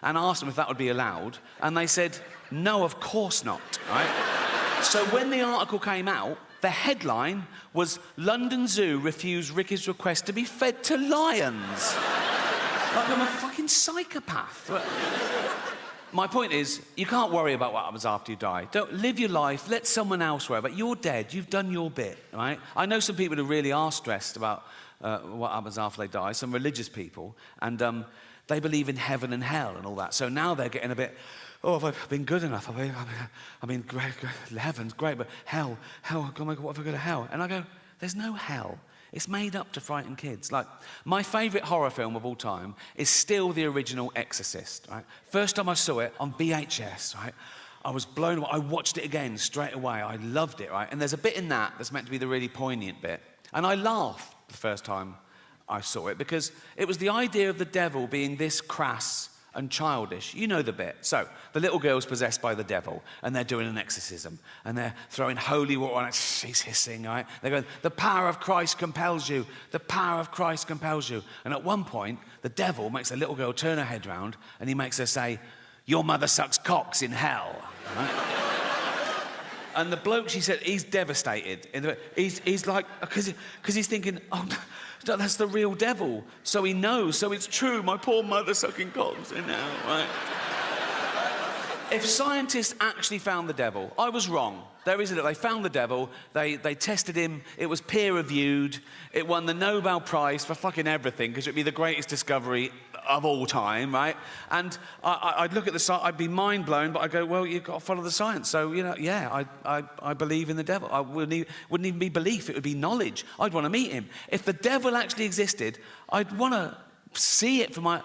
and asked them if that would be allowed, and they said, no, of course not, right? So when the article came out, the headline was, London Zoo refused Ricky's request to be fed to lions. Like I'm a fucking psychopath. My point is, you can't worry about what happens after you die. Don't live your life, let someone else worry about it. You're dead, you've done your bit, right? I know some people who really are stressed about what happens after they die, some religious people, and they believe in heaven and hell and all that. So now they're getting a bit, oh, have I been good enough? I mean, great, heaven's great, but hell, oh my God, what if I go to hell? And I go, there's no hell. It's made up to frighten kids. Like, my favourite horror film of all time is still the original Exorcist, right? First time I saw it on VHS, right? I was blown away. I watched it again straight away. I loved it, right? And there's a bit in that that's meant to be the really poignant bit. And I laughed the first time I saw it because it was the idea of the devil being this crass and childish. You know the bit. So, the little girl's possessed by the devil, and they're doing an exorcism, and they're throwing holy water on it. She's hissing, right? They're going, the power of Christ compels you. The power of Christ compels you. And at one point, the devil makes the little girl turn her head round, and he makes her say, your mother sucks cocks in hell. Right? And the bloke, she said, he's devastated. He's like, because he's thinking, oh, that's the real devil. So he knows, so it's true, my poor mother sucking cocks in hell, right? If scientists actually found the devil, I was wrong. There isn't it. They found the devil, they tested him, it was peer-reviewed, it won the Nobel Prize for fucking everything, because it'd be the greatest discovery of all time, right? And I'd look at the science, I'd be mind-blown, but I'd go, well, you've got to follow the science. So, you know, yeah, I believe in the devil. I wouldn't even be belief, it would be knowledge. I'd want to meet him. If the devil actually existed, I'd want to see it for my...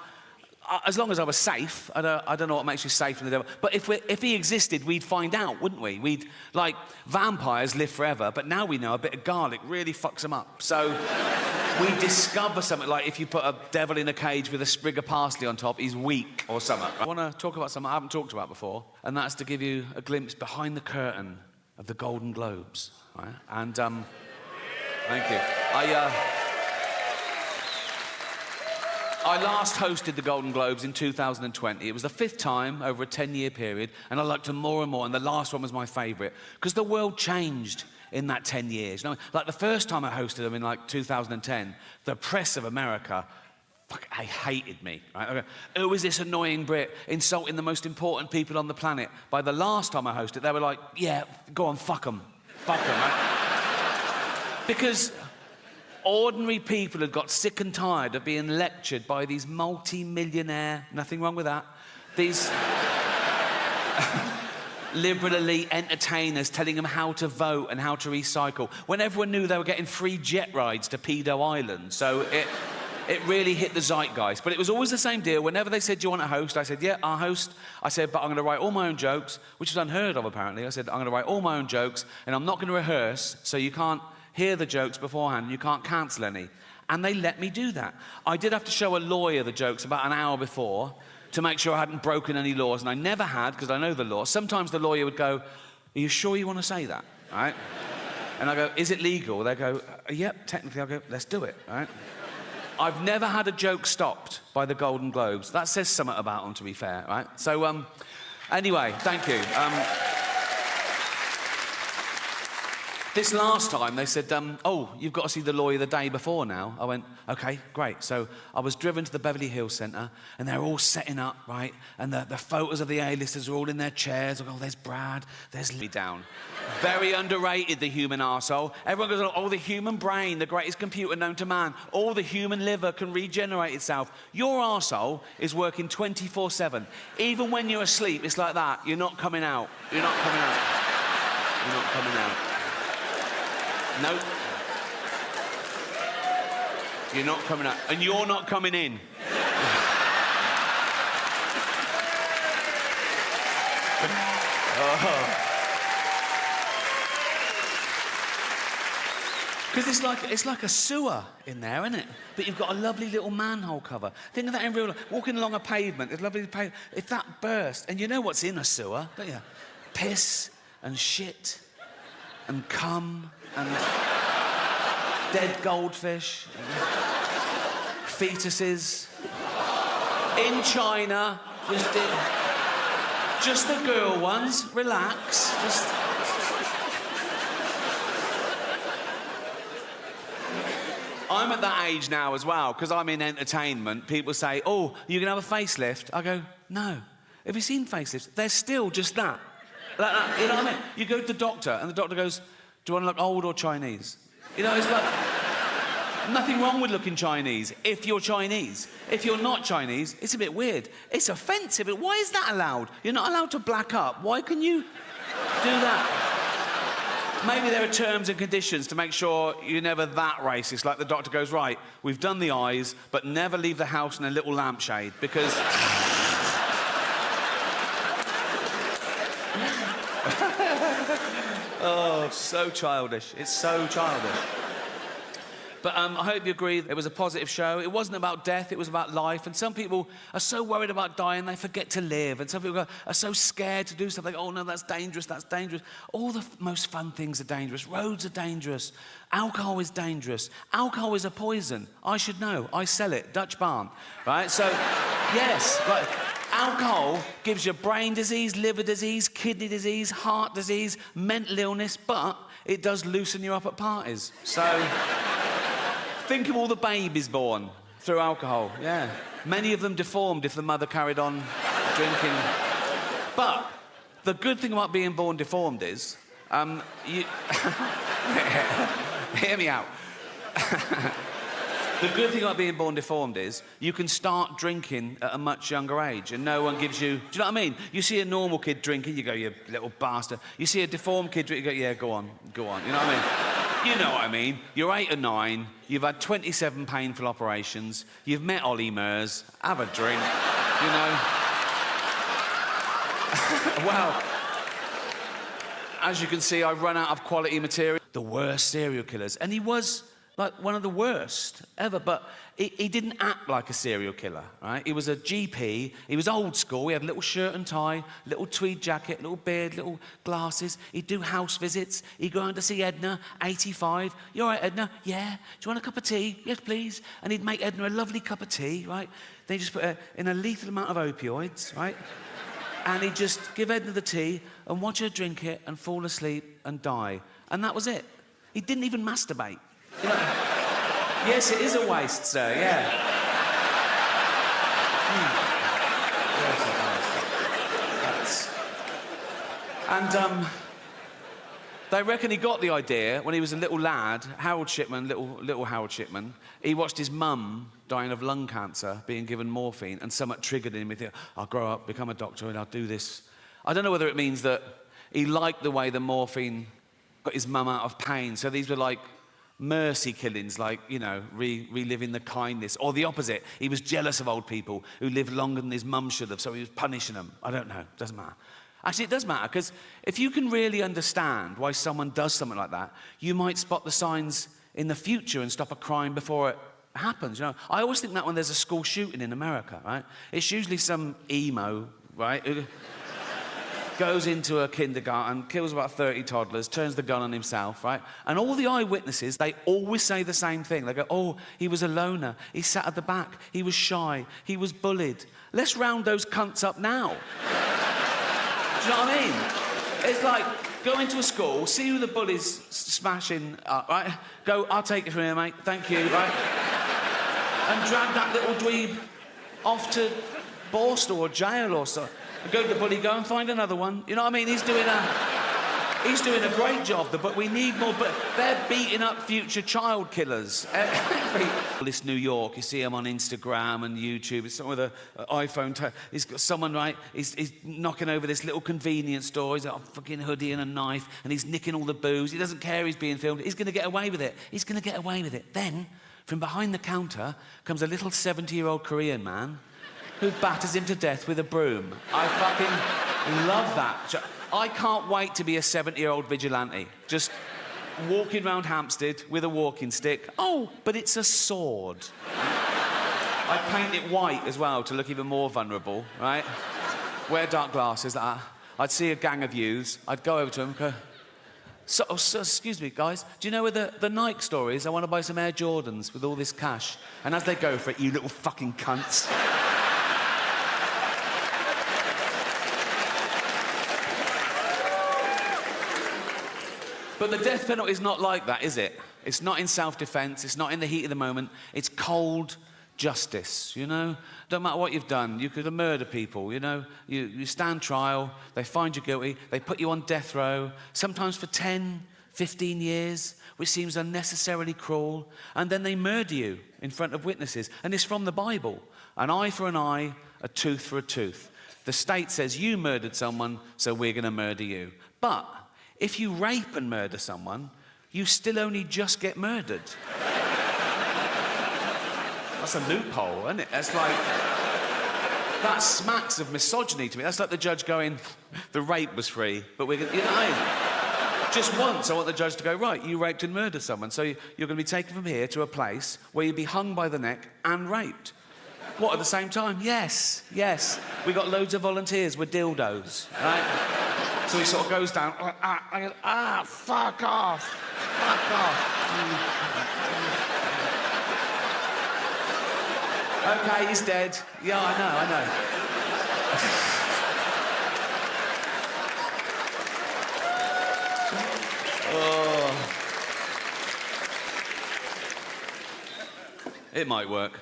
As long as I was safe, I don't know what makes you safe from the devil. But if he existed, we'd find out, wouldn't we? We'd, like, vampires live forever, but now we know a bit of garlic really fucks them up. So we discover something, like if you put a devil in a cage with a sprig of parsley on top, he's weak or something. I want to talk about something I haven't talked about before, and that's to give you a glimpse behind the curtain of the Golden Globes, right? And, thank you. I last hosted the Golden Globes in 2020. It was the 5th time over a 10-year period, and I liked them more and more, and the last one was my favourite, because the world changed in that 10 years. You know, like the first time I hosted them in like 2010, the press of America, they hated me, right? Who is this annoying Brit insulting the most important people on the planet? By the last time I hosted, they were like, yeah, go on, fuck them. Fuck them, right? Because ordinary people had got sick and tired of being lectured by these multi-millionaire, nothing wrong with that, these liberal elite entertainers telling them how to vote and how to recycle, when everyone knew they were getting free jet rides to Pedo Island. So it really hit the zeitgeist. But it was always the same deal. Whenever they said, do you want to host? I said, yeah, I'll host. I said, but I'm going to write all my own jokes, which is unheard of, apparently. I said, I'm going to write all my own jokes, and I'm not going to rehearse, so you can't hear the jokes beforehand, you can't cancel any. And they let me do that. I did have to show a lawyer the jokes about an hour before to make sure I hadn't broken any laws, and I never had, because I know the law. Sometimes the lawyer would go, are you sure you want to say that, right? And I go, is it legal? They go, yep, technically. I go, let's do it, right? I've never had a joke stopped by the Golden Globes. That says something about them, to be fair, right? So, anyway, thank you. This last time, they said, oh, you've got to see the lawyer the day before now. I went, OK, great. So I was driven to the Beverly Hills Centre, and they're all setting up, right? And the photos of the A-listers are all in their chairs. I go, oh, there's Brad, there's Lee down. Very underrated, the human arsehole. Everyone goes, oh, the human brain, the greatest computer known to man. All the human liver can regenerate itself. Your arsehole is working 24/7. Even when you're asleep, it's like that. You're not coming out. You're not coming out. You're not coming out. No. You're not coming out. And you're not coming in. Because it's like a sewer in there, isn't it? But you've got a lovely little manhole cover. Think of that in real life. Walking along a pavement, it's lovely pavement. If that burst, and you know what's in a sewer, don't you? Piss and shit and cum and dead goldfish, fetuses, In China, just the girl ones. Relax. I'm at that age now as well, because I'm in entertainment. People say, oh, you can have a facelift. I go, no. Have you seen facelifts? They're still just that. Like that. You know what I mean? You go to the doctor, and the doctor goes, do you want to look old or Chinese? You know, it's like... Nothing wrong with looking Chinese, if you're Chinese. If you're not Chinese, it's a bit weird. It's offensive. Why is that allowed? You're not allowed to black up. Why can you do that? Maybe there are terms and conditions to make sure you're never that racist. Like the doctor goes, right, we've done the eyes, but never leave the house in a little lampshade, because... Oh, so childish. It's so childish. But I hope you agree it was a positive show. It wasn't about death, it was about life. And some people are so worried about dying, they forget to live. And some people are so scared to do something. Oh, no, that's dangerous, that's dangerous. All the most fun things are dangerous. Roads are dangerous. Alcohol is dangerous. Alcohol is a poison. I should know. I sell it. Dutch barn. Right? So, yes, right. Alcohol gives you brain disease, liver disease, kidney disease, heart disease, mental illness, but it does loosen you up at parties. So... Think of all the babies born through alcohol, yeah. Many of them deformed if the mother carried on drinking. But the good thing about being born deformed is, you... Hear me out. The good thing about being born deformed is you can start drinking at a much younger age and no one gives you... Do you know what I mean? You see a normal kid drinking, you go, you little bastard. You see a deformed kid drinking, you go, yeah, go on. You know what I mean? You know what I mean. You're 8 or 9, you've had 27 painful operations, you've met Ollie Murs, have a drink, you know. Well, as you can see, I run out of quality material. The worst serial killers. And he was, like, one of the worst ever, but he didn't act like a serial killer, right? He was a GP, he was old school, he had a little shirt and tie, little tweed jacket, little beard, little glasses. He'd do house visits, he'd go on to see Edna, 85. You all right, Edna? Yeah. Do you want a cup of tea? Yes, please. And he'd make Edna a lovely cup of tea, right? Then he'd just put her in a lethal amount of opioids, right? And he'd just give Edna the tea and watch her drink it and fall asleep and die. And that was it. He didn't even masturbate. You know? Yes, it is a waste, sir, yeah. Yes, and they reckon he got the idea when he was a little lad, Harold Shipman, little Harold Shipman. He watched his mum dying of lung cancer, being given morphine, and somewhat triggered him. He thought, I'll grow up, become a doctor, and I'll do this. I don't know whether it means that he liked the way the morphine got his mum out of pain. So these were like mercy killings, like, you know, reliving the kindness. Or the opposite, he was jealous of old people who lived longer than his mum should have, so he was punishing them. I don't know, doesn't matter. Actually, it does matter, because if you can really understand why someone does something like that, you might spot the signs in the future and stop a crime before it happens, you know. I always think that when there's a school shooting in America, right, it's usually some emo, right, who goes into a kindergarten, kills about 30 toddlers, turns the gun on himself, right? And all the eyewitnesses, they always say the same thing. They go, oh, he was a loner, he sat at the back, he was shy, he was bullied. Let's round those cunts up now. Do you know what I mean? It's like, go into a school, see who the bully's smashing up, right? Go, I'll take it from here, mate, thank you, right? And drag that little dweeb off to Borstal or jail or so. Go to the bully, go and find another one. You know what I mean? He's doing a great job, but we need more. But they're beating up future child killers. This New York, you see him on Instagram and YouTube. It's someone with an iPhone. He's got someone, right? He's knocking over this little convenience store. He's got a fucking hoodie and a knife, and he's nicking all the booze. He doesn't care he's being filmed. He's going to get away with it. He's going to get away with it. Then, from behind the counter, comes a little 70-year-old Korean man who batters him to death with a broom. I fucking love that. I can't wait to be a 70-year-old vigilante, just walking around Hampstead with a walking stick. Oh, but it's a sword. I paint it white as well to look even more vulnerable, right? Wear dark glasses. I'd see a gang of youths. I'd go over to them and go, so, excuse me, guys, do you know where the Nike store is? I want to buy some Air Jordans with all this cash. And as they go for it, you little fucking cunts. But the death penalty is not like that, is it? It's not in self-defence, it's not in the heat of the moment, it's cold justice, you know? Don't matter what you've done, you could have murdered people, you know? You stand trial, they find you guilty, they put you on death row, sometimes for 10, 15 years, which seems unnecessarily cruel, and then they murder you in front of witnesses. And it's from the Bible. An eye for an eye, a tooth for a tooth. The state says you murdered someone, so we're going to murder you. But if you rape and murder someone, you still only just get murdered. That's a loophole, isn't it? That's like... That smacks of misogyny to me. That's like the judge going, the rape was free, but we're going to... You know, just once, I want the judge to go, right, you raped and murdered someone, so you're going to be taken from here to a place where you'll be hung by the neck and raped. What, at the same time? Yes, yes. We got loads of volunteers with dildos, right? So he sort of goes down, fuck off, fuck off. Okay, he's dead. Yeah, I know. Oh. It might work.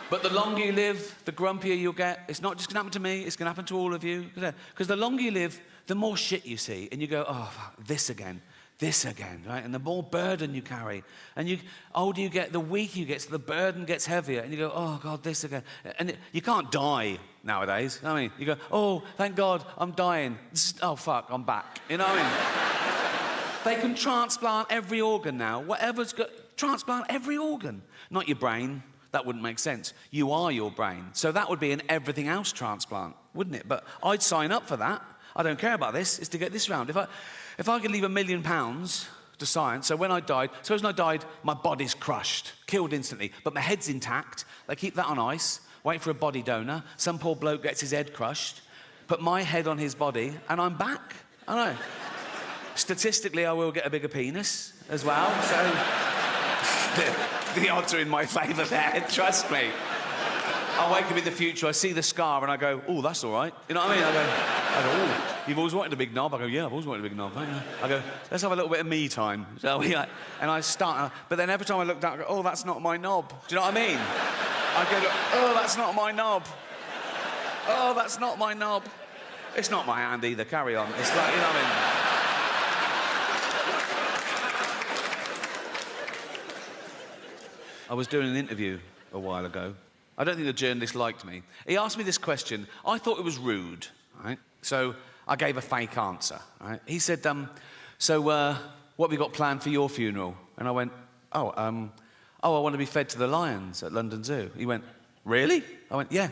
But the longer you live, the grumpier you'll get. It's not just going to happen to me, it's going to happen to all of you. Because the longer you live, the more shit you see. And you go, oh, fuck, this again, right? And the more burden you carry. And the older you get, the weaker you get, so the burden gets heavier. And you go, oh, God, this again. And you can't die nowadays. I mean, you go, oh, thank God, I'm dying. Oh, fuck, I'm back. You know what I mean? They can transplant every organ now. Whatever's got... Transplant every organ. Not your brain. That wouldn't make sense. You are your brain. So that would be an everything else transplant, wouldn't it? But I'd sign up for that. I don't care about this. It's to get this round. If I could leave £1 million to science, so when I died, suppose when I died, my body's crushed, killed instantly, but my head's intact. They keep that on ice, wait for a body donor. Some poor bloke gets his head crushed, put my head on his body, and I'm back. I know. Statistically, I will get a bigger penis as well, so... The odds are in my favour there, trust me. I wake up in the future, I see the scar, and I go, oh, that's all right. You know what I mean? I go, oh, you've always wanted a big knob? I go, yeah, I've always wanted a big knob. I go, let's have a little bit of me time, shall we? And I start, but then every time I look down, I go, oh, that's not my knob. Do you know what I mean? I go, oh, that's not my knob. Oh, that's not my knob. It's not my hand either, carry on. It's like, you know what I mean? I was doing an interview a while ago. I don't think the journalist liked me. He asked me this question. I thought it was rude, right? So I gave a fake answer, right? He said, so what have you got planned for your funeral? And I went, I want to be fed to the lions at London Zoo. He went, really? I went, yeah.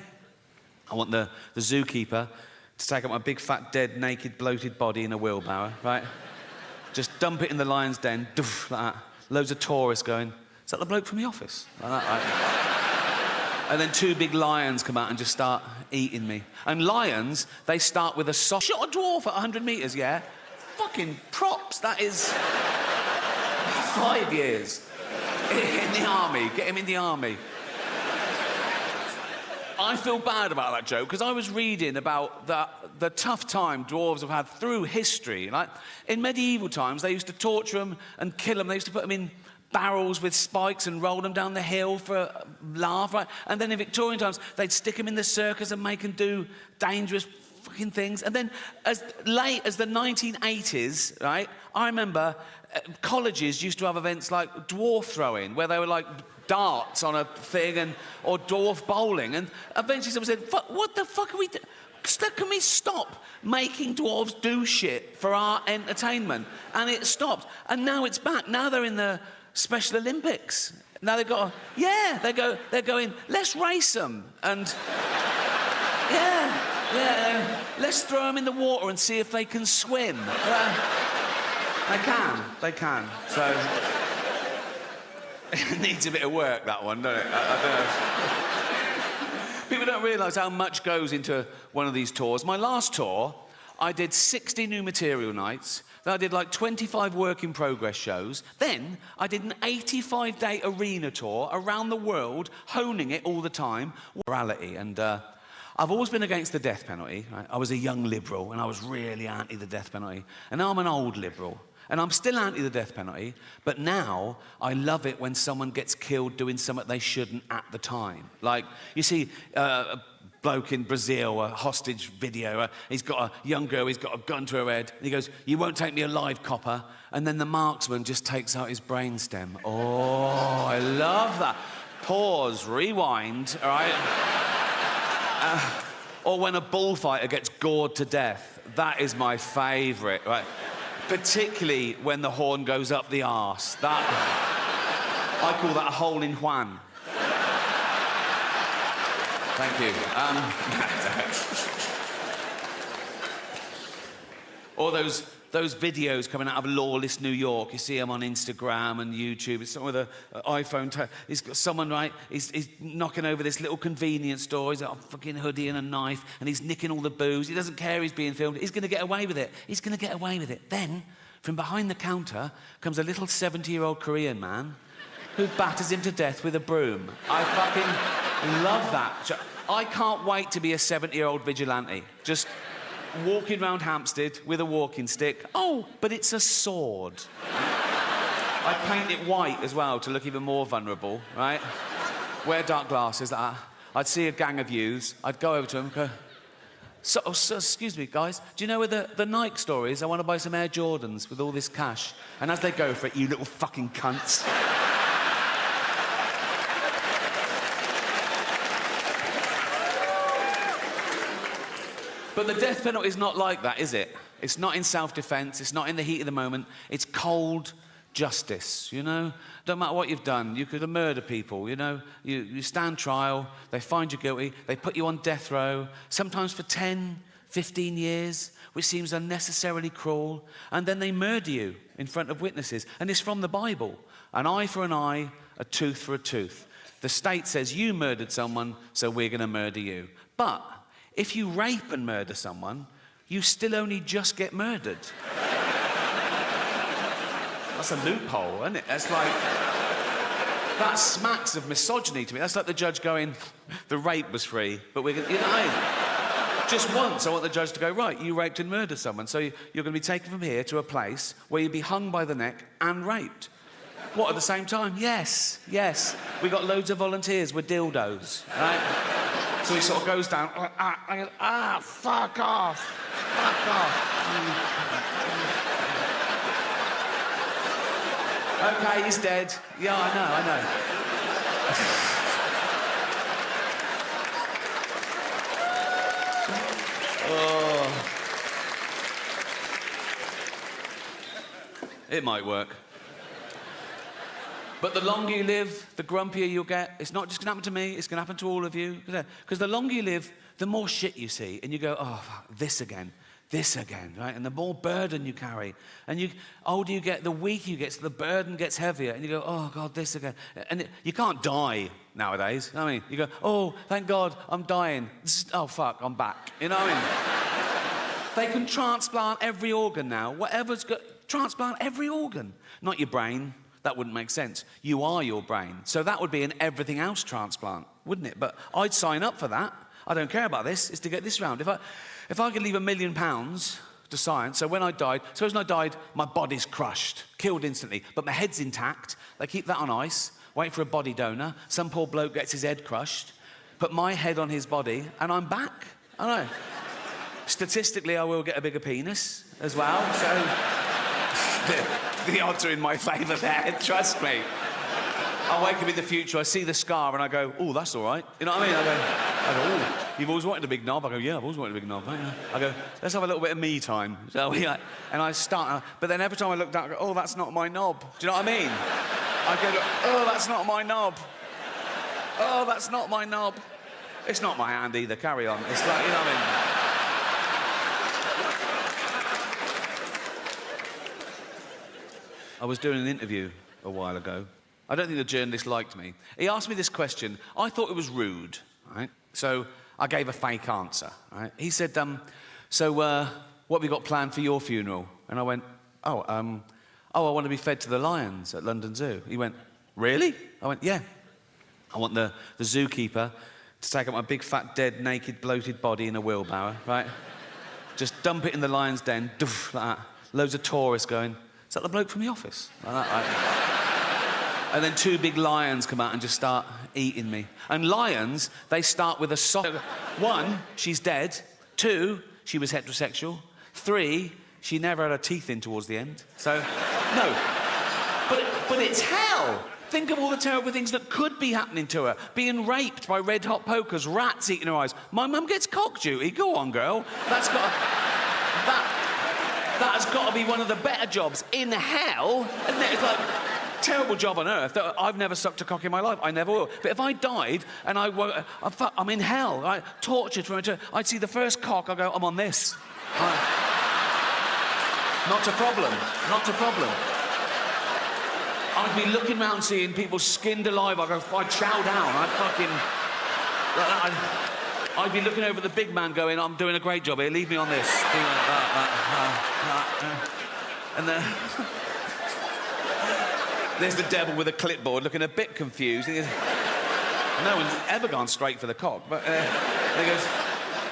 I want the zookeeper to take up my big, fat, dead, naked, bloated body in a wheelbarrow, right? Just dump it in the lion's den, doof, like that. Loads of tourists going, is that the bloke from The Office? Like that, right? And then 2 big lions come out and just start eating me. And lions, they start with a soft... Shot a dwarf at 100 metres, yeah? Fucking props, that is... 5 years. In the army, get him in the army. I feel bad about that joke, because I was reading about the tough time dwarves have had through history. Like, in medieval times, they used to torture them and kill them. They used to put them in barrels with spikes and roll them down the hill for a laugh, right? And then in Victorian times, they'd stick them in the circus and make them do dangerous fucking things. And then as late as the 1980s, right, I remember colleges used to have events like dwarf throwing, where they were like darts on a thing, or dwarf bowling. And eventually someone said, what the fuck are we doing? Can we stop making dwarves do shit for our entertainment? And it stopped. And now it's back. Now they're in the Special Olympics. Now they've got, they're going, let's race them. And, let's throw them in the water and see if they can swim. They can. So, it needs a bit of work, that one, doesn't it? I don't know. People don't realise how much goes into one of these tours. My last tour, I did 60 new material nights. Then I did like 25 work-in-progress shows. Then I did an 85-day arena tour around the world, honing it all the time. Morality. And I've always been against the death penalty. Right? I was a young liberal and I was really anti the death penalty. And now I'm an old liberal. And I'm still anti the death penalty, but now I love it when someone gets killed doing something they shouldn't at the time. Like, you see a bloke in Brazil, a hostage video, he's got a young girl, he's got a gun to her head, and he goes, "You won't take me alive, copper." And then the marksman just takes out his brainstem. Oh, I love that. Pause, rewind, all right? Or when a bullfighter gets gored to death. That is my favourite, right? Particularly when the horn goes up the arse. That, I call that a hole in Juan. Thank you. Or those videos coming out of lawless New York. You see them on Instagram and YouTube. It's someone with an iPhone. He's got someone, right? He's knocking over this little convenience store. He's got a fucking hoodie and a knife, and he's nicking all the booze. He doesn't care he's being filmed. He's going to get away with it. He's going to get away with it. Then, from behind the counter, comes a little 70-year-old Korean man who batters him to death with a broom. I fucking love that. I can't wait to be a 70-year-old vigilante. Just walking around Hampstead with a walking stick. Oh, but it's a sword. I paint it white as well to look even more vulnerable, right? Wear dark glasses like that. I'd see a gang of youths. I'd go over to them and go, so, excuse me, guys, do you know where the Nike store is? I want to buy some Air Jordans with all this cash. And as they go for it, you little fucking cunts. But the death penalty is not like that, is it? It's not in self-defense. It's not in the heat of the moment. It's cold justice, you know? Don't matter what you've done. You could have murdered people, you know? You stand trial. They find you guilty. They put you on death row, sometimes for 10, 15 years, which seems unnecessarily cruel. And then they murder you in front of witnesses. And it's from the Bible. An eye for an eye, a tooth for a tooth. The state says you murdered someone, so we're going to murder you. But if you rape and murder someone, you still only just get murdered. That's a loophole, isn't it? That's like... That smacks of misogyny to me. That's like the judge going, the rape was free, but we're going to... You know, just once I want the judge to go, right, you raped and murdered someone, so you're going to be taken from here to a place where you'll be hung by the neck and raped. What, at the same time? Yes, yes. We got loads of volunteers with dildos, right? So he sort of goes down, I go, fuck off, fuck off. Okay, he's dead. Yeah, I know. Oh. It might work. But the longer you live, the grumpier you'll get. It's not just going to happen to me, it's going to happen to all of you. Because the longer you live, the more shit you see. And you go, oh, fuck, this again, right? And the more burden you carry. And the older you get, the weaker you get, so the burden gets heavier. And you go, oh, God, this again. And you can't die nowadays. You know what I mean? You go, oh, thank God, I'm dying. Oh, fuck, I'm back. You know what I mean? They can transplant every organ now. Whatever's got, transplant every organ. Not your brain. That wouldn't make sense. You are your brain. So that would be an everything else transplant, wouldn't it? But I'd sign up for that. I don't care about this. It's to get this round. If I could leave £1 million to science, so when I died, suppose when I died, my body's crushed, killed instantly, but my head's intact. They keep that on ice, wait for a body donor. Some poor bloke gets his head crushed, put my head on his body, and I'm back. I know. Statistically, I will get a bigger penis as well, so... The odds are in my favour there, trust me. I wake up in the future, I see the scar, and I go, oh, that's all right. You know what I mean? I go, oh, you've always wanted a big knob? I go, yeah, I've always wanted a big knob. I go, let's have a little bit of me time. So and I start, but then every time I look down, I go, oh, that's not my knob. Do you know what I mean? I go, oh, that's not my knob. Oh, that's not my knob. It's not my hand either, carry on. It's like, you know what I mean? I was doing an interview a while ago. I don't think the journalist liked me. He asked me this question. I thought it was rude, right? So I gave a fake answer, right? He said, so what have you got planned for your funeral? And I went, I want to be fed to the lions at London Zoo. He went, really? I went, yeah. I want the zookeeper to take up my big, fat, dead, naked, bloated body in a wheelbarrow, right? Just dump it in the lion's den, doof, like that. Loads of tourists going, is that the bloke from The Office? Like that, right? And then 2 big lions come out and just start eating me. And lions, they start with a soft... 1, she's dead. 2, she was heterosexual. 3, she never had her teeth in towards the end. So, no. But it's hell. Think of all the terrible things that could be happening to her. Being raped by red-hot pokers, rats eating her eyes. My mum gets cock duty. Go on, girl. That has got to be one of the better jobs in hell. Isn't it? It's like, terrible job on earth. I've never sucked a cock in my life. I never will. But if I died and I'm in hell, right? Tortured for it, I'd see the first cock, I'd go, I'm on this. Not a problem. Not a problem. I'd be looking round seeing people skinned alive. I'd chow down. I'd be looking over the big man going, I'm doing a great job here, leave me on this. And then... There's the devil with a clipboard looking a bit confused. No one's ever gone straight for the cock. But he goes,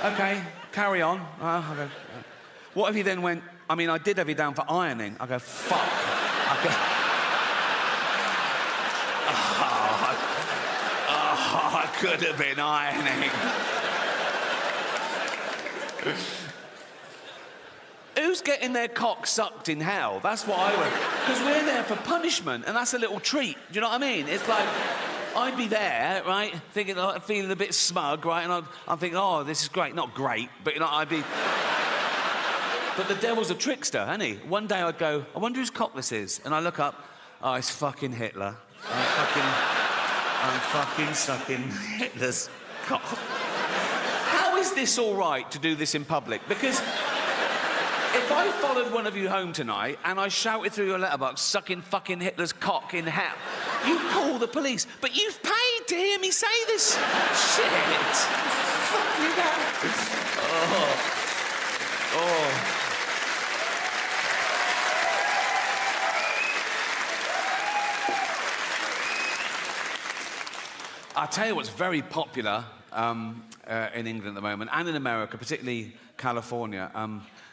OK, carry on. I go, what if he then went, I mean, I did have you down for ironing. I go, fuck. I could have been ironing. Who's getting their cock sucked in hell? That's what I would. Because we're there for punishment, and that's a little treat. Do you know what I mean? It's like, I'd be there, right, thinking, feeling a bit smug, right, and I'm thinking, oh, this is great. Not great, but, you know, I'd be... But the devil's a trickster, isn't he? One day I'd go, I wonder whose cock this is. And I look up, oh, it's fucking Hitler. I'm fucking sucking Hitler's cock. How is this all right to do this in public? Because if I followed one of you home tonight and I shouted through your letterbox, sucking fucking Hitler's cock in hell, you'd call the police. But you've paid to hear me say this shit. Fuck you now. Oh. I'll tell you what's very popular in England at the moment, and in America, particularly California.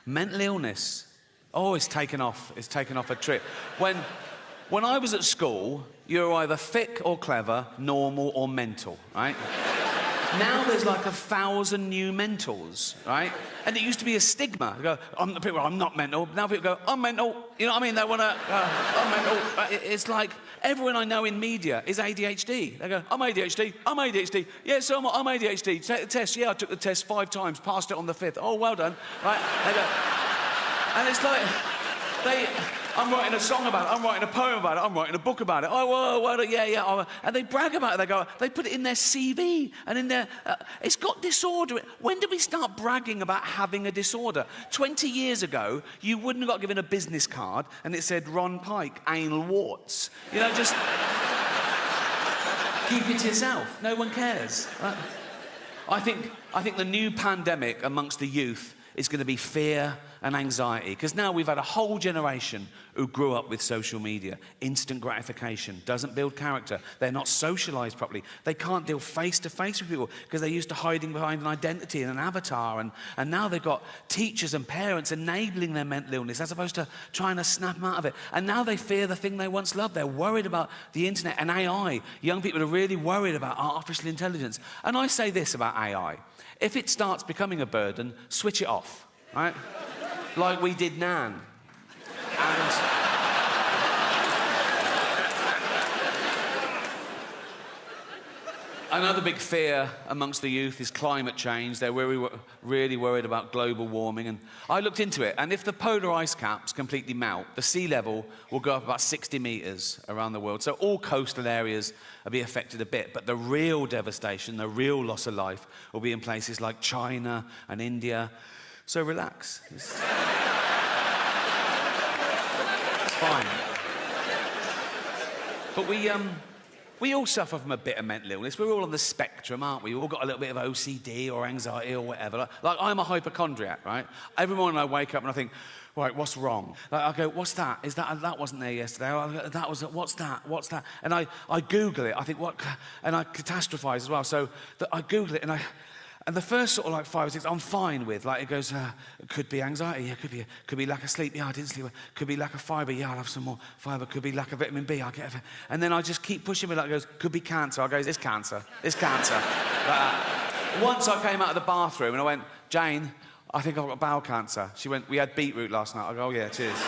Mental illness. Oh, it's taken off. It's taken off a trip. When I was at school, you were either thick or clever, normal or mental, right? Now there's like 1,000 new mentals, right? And it used to be a stigma. They go, I'm not mental. Now people go, I'm mental. You know what I mean? They want to, I'm mental. It's like everyone I know in media is ADHD. They go, I'm ADHD. I'm ADHD. Yeah, so I'm ADHD. Take the test. Yeah, I took the test 5 times, passed it on the 5th. Oh, well done. Right? They go, and it's like, I'm writing a song about it, I'm writing a poem about it, I'm writing a book about it. Oh, well, yeah. And they brag about it. They put it in their CV and in their... it's got disorder. When did we start bragging about having a disorder? 20 years ago, you wouldn't have got given a business card and it said Ron Pike, anal warts. You know, just... keep it to yourself. No one cares. Right? I think the new pandemic amongst the youth is going to be fear and anxiety, because now we've had a whole generation who grew up with social media. Instant gratification doesn't build character. They're not socialised properly. They can't deal face-to-face with people because they're used to hiding behind an identity and an avatar, and now they've got teachers and parents enabling their mental illness as opposed to trying to snap them out of it. And now they fear the thing they once loved. They're worried about the internet and AI. Young people are really worried about artificial intelligence. And I say this about AI. If it starts becoming a burden, switch it off, right? Like we did Nan. And... another big fear amongst the youth is climate change. They're really worried about global warming. And I looked into it, and if the polar ice caps completely melt, the sea level will go up about 60 metres around the world. So all coastal areas will be affected a bit. But the real devastation, the real loss of life, will be in places like China and India. So relax. It's fine. But we all suffer from a bit of mental illness. We're all on the spectrum, aren't we? We've all got a little bit of OCD or anxiety or whatever. Like I'm a hypochondriac, right? Every morning I wake up and I think, right, what's wrong? Like, I go, what's that? Is that wasn't there yesterday? That was, what's that? What's that? And I Google it. I think, what? And I catastrophize as well. So I Google it and the first sort of like 5 or 6, I'm fine with. Like it goes, it could be anxiety. Yeah, could be lack of sleep. Yeah, I didn't sleep. Could be lack of fibre. Yeah, I'll have some more fibre. Could be lack of vitamin B. I'll get it. And then I just keep pushing me. Like it goes, could be cancer. I go, it's cancer. It's cancer. Once I came out of the bathroom and I went, Jane, I think I've got bowel cancer. She went, we had beetroot last night. I go, oh yeah, cheers.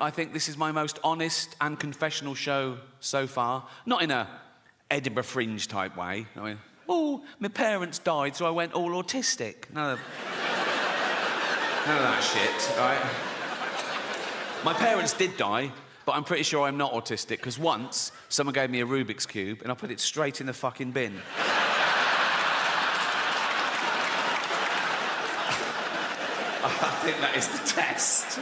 I think this is my most honest and confessional show so far. Not in a Edinburgh Fringe type way. I mean, oh, my parents died, so I went all autistic. None of that shit, right? My parents did die, but I'm pretty sure I'm not autistic, because once someone gave me a Rubik's Cube and I put it straight in the fucking bin. I think that is the test.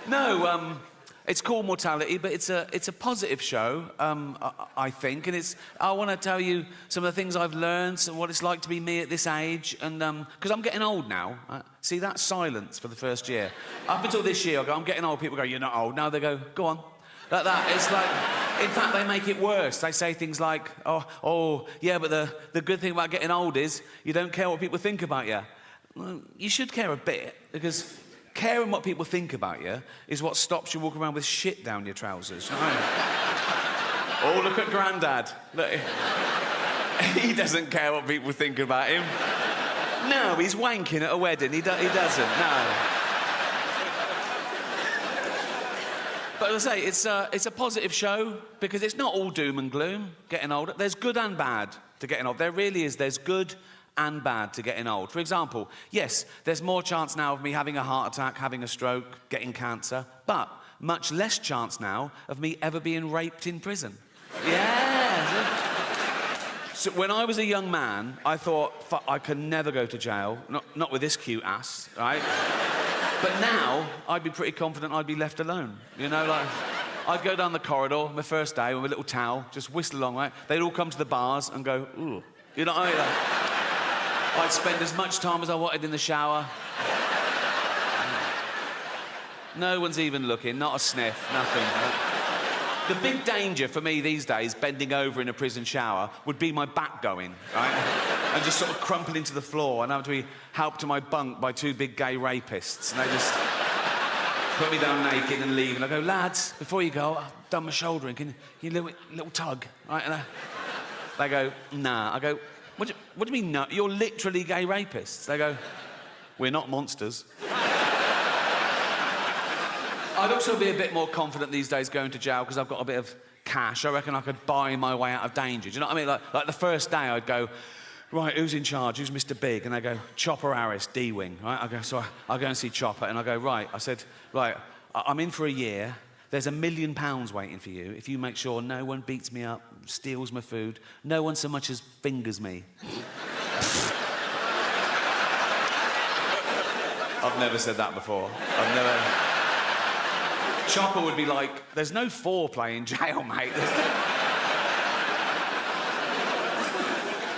No, it's called Mortality, but it's a positive show, I think, and I want to tell you some of the things I've learned and what it's like to be me at this age, and because I'm getting old now. See that silence for the first year. Up until this year, I go, I'm getting old. People go, you're not old. Now they go, go on. Like that. It's like, in fact, they make it worse. They say things like, oh, yeah, but the good thing about getting old is you don't care what people think about you. Well, you should care a bit, because caring what people think about you is what stops you walking around with shit down your trousers. Oh, look at Grandad. Look, he doesn't care what people think about him. No, he's wanking at a wedding. He doesn't, no. But as I say, it's a positive show, because it's not all doom and gloom, getting older. There's good and bad to getting old. There really is. There's good and bad to getting old. For example, yes, there's more chance now of me having a heart attack, having a stroke, getting cancer, but much less chance now of me ever being raped in prison. Yeah. So when I was a young man, I thought, I can never go to jail, not with this cute ass, right? But now, I'd be pretty confident I'd be left alone. You know, like, I'd go down the corridor, my first day, with a little towel, just whistle along, right? They'd all come to the bars and go, ooh. You know what I mean? Like, I'd spend as much time as I wanted in the shower. No one's even looking, not a sniff, nothing. The big danger for me these days, bending over in a prison shower, would be my back going, right? And just sort of crumpling to the floor and have to be helped to my bunk by 2 big gay rapists. And they just put me down naked and leave. And I go, lads, before you go, I've done my shouldering. Can you little tug, right? And they go, nah. I go, what do you mean, no? You're literally gay rapists. They go, we're not monsters. I'd also be a bit more confident these days going to jail because I've got a bit of cash. I reckon I could buy my way out of danger. Do you know what I mean? Like the first day I'd go, right, who's in charge? Who's Mr. Big? And they go, Chopper Harris, D-Wing, right? I go, so I'll go and see Chopper, and I go, right. I said, right, I'm in for a year. There's £1 million waiting for you if you make sure no one beats me up, steals my food, no one so much as fingers me. I've never said that before. I've never... Chopper would be like, there's no foreplay in jail, mate.